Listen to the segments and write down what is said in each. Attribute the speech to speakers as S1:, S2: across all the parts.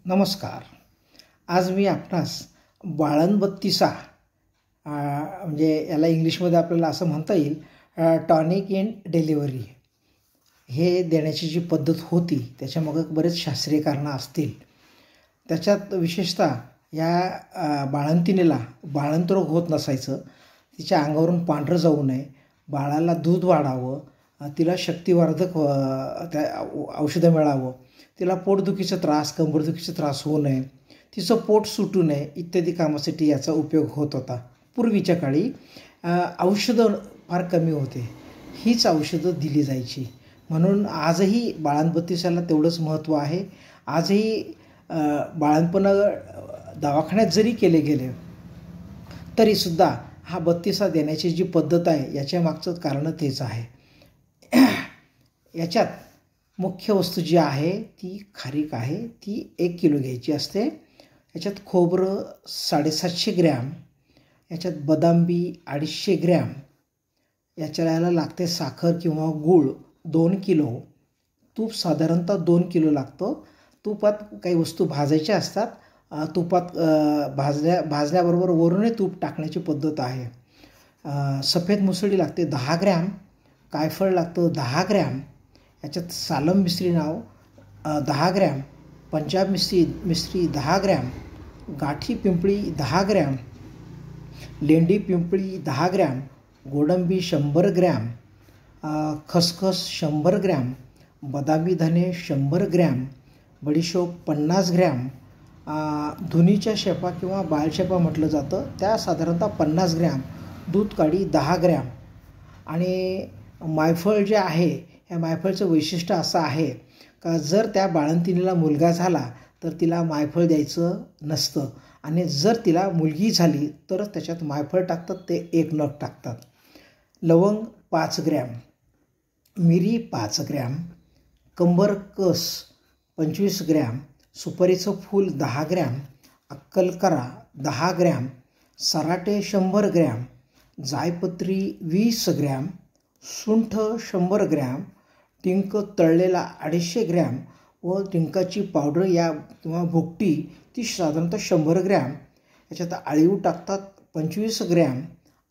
S1: नमस्कार. आज मी आपणास बाळंतबत्तीसा म्हणजे याला इंग्लिशमध्ये आपल्याला असं म्हणता येईल टॉनिक इन डिलिव्हरी हे देण्याची जी पद्धत होती त्याच्यामागं बरेच शास्त्रीय कारणं असतील. त्याच्यात विशेषतः या बाळंतिणीला बाळंतरोग होत नसायचं, तिच्या अंगावरून पांढरं जाऊ नये, बाळाला दूध वाढावं, तिला शक्तिवर्धक त्या औषधं मिळावं, तिला पोटदुखीचा त्रास कंबरदुखीचा त्रास होऊ नये, तिचं पोट सुटू नये इत्यादी कामासाठी याचा उपयोग होत होता. पूर्वीच्या काळी औषधं फार कमी होते, हीच औषधं दिली जायची. म्हणून आजही बाळंतबत्तीसाला तेवढंच महत्त्व आहे. आजही बाळंतपण दवाखान्यात जरी केले गेले तरीसुद्धा हा बत्तीसा देण्याची जी पद्धत आहे याच्या मागचं कारण तेच आहे. याच्यात मुख्य वस्तू जी आहे ती खारीक आहे, ती 1 किलो घ्यायची असते. याच्यात खोबरं 750 ग्रॅम, याच्यात बदाम-बी 250 ग्रॅम, याला लागते साखर किंवा गूळ 2 किलो, तूप साधारणतः 2 किलो लागतं. तुपात काही वस्तू भाजायच्या असतात, तुपात भाजल्याबरोबर वरूनही तूप टाकण्याची पद्धत आहे. सफेद मुसळी लागते 10 ग्रॅम, कायफळ लागतं 10 ग्रॅम, याच्यात सालम मिश्री नाव 10 ग्रॅम, पंजाब मिश्री 10 ग्रॅम, गाठी पिंपळी 10 ग्रॅम, लेंडी पिंपळी 10 ग्रॅम, गोडंबी 100 ग्रॅम, खसखस 100 ग्रॅम, बदामी धने 100 ग्रॅम, बडीशोप 50 ग्रॅम, धुनीच्या शेपा किंवा बाळशेपा म्हटलं जातं त्या साधारणतः 50 ग्रॅम, दूध काडी 10 ग्रॅम. आणि मायफळ जे आहे या मायफळचं वैशिष्ट्य असं आहे का जर त्या बाळंतिणीला मुलगा झाला तर तिला मायफळ द्यायचं नसतं, आणि जर तिला मुलगी झाली तर त्याच्यात मायफळ टाकतात, ते 1 नग टाकतात. लवंग 5 ग्रॅम, मिरी 5 ग्रॅम, कंबरकस 25 ग्रॅम, सुपारीचं फूल 10 ग्रॅम, अक्कलकरा 10 ग्रॅम, सराटे 100 ग्रॅम, जायपत्री 20 ग्रॅम, सुंठ 100 ग्रॅम, डिंक तळलेला 250 ग्रॅम व डिंकाची पावडर किंवा भुकटी ती साधारणतः 100 ग्रॅम. याच्यात आळीव टाकतात 25 ग्रॅम,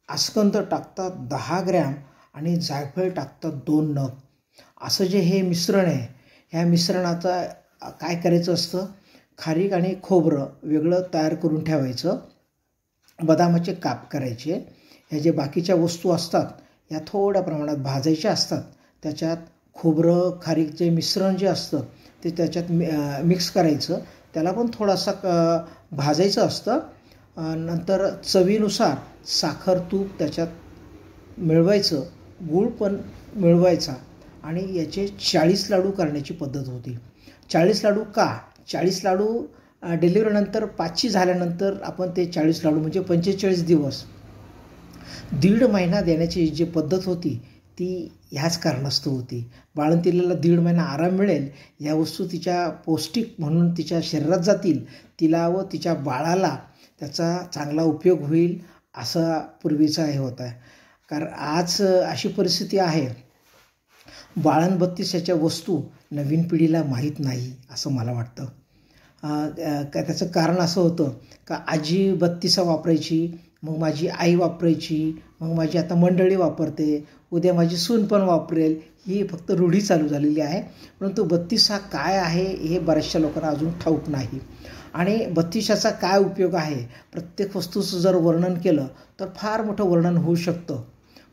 S1: आस्कंद टाकतात 10 ग्रॅम आणि जायफळ टाकतात 2 नग. असं जे हे मिश्रण आहे, ह्या मिश्रणाचा काय करायचं असतं, खारीक आणि खोबरं वेगळं तयार करून ठेवायचं, बदामाचे काप करायचे, ह्या जे बाकीच्या वस्तू असतात या थोड्या प्रमाणात भाजायच्या असतात. त्याच्यात खोबरं खारीक जे मिश्रण जे असतं ते त्याच्यात मिक्स करायचं, त्याला पण थोडासा भाजायचं असतं. नंतर चवीनुसार साखर तूप त्याच्यात मिळवायचं, गूळ पण मिळवायचा, आणि याचे 40 लाडू करण्याची पद्धत होती. 40 लाडू का? 40 लाडू डिलिव्हरीनंतर 5ची झाल्यानंतर आपण ते 40 लाडू म्हणजे 45 दिवस 1.5 महिना देण्याची जी पद्धत होती ती ह्याच कारणास्तव होती. बाळंतिणीला 1.5 महिना आराम मिळेल, या वस्तू तिच्या पौष्टिक म्हणून तिच्या शरीरात जातील, तिला व तिच्या बाळाला त्याचा चांगला उपयोग होईल, असा पूर्वीचा हे होता. कारण आज अशी परिस्थिती आहे, बाळंतबत्तीसाच्या वस्तू नवीन पिढीला माहीत नाही असं मला वाटतं. का त्याचं कारण असं होतं का आजी बत्तीसा वापरायची, मग माझी आई वापरायची, मग माझी आता मंडळी वापरते, उद्या माझी सून पण वापरेल, ही फक्त रूढी चालू झालेली आहे. परंतु बत्तीसा काय आहे हे बऱ्याचशा लोकांना अजून ठाऊक नाही. आणि बत्तीसाचा काय उपयोग आहे, प्रत्येक वस्तूचं जर वर्णन केलं तर फार मोठं वर्णन होऊ शकतं.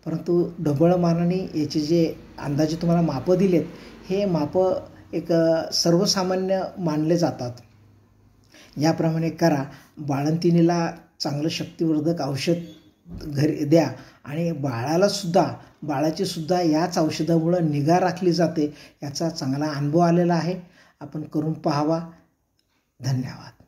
S1: परंतु ढबळमानाने याचे जे अंदाजे तुम्हाला मापं दिलेत, हे मापं एक सर्वसामान्य मानले जातात. याप्रमाणे करा, बाळंतिणीला चांगलं शक्तिवर्धक औषध घरी द्या, आणि बाळाची सुद्धा याच औषधामुळं निगा राखली जाते, याचा चांगला अनुभव आलेला आहे. आपण करून पाहावा. धन्यवाद.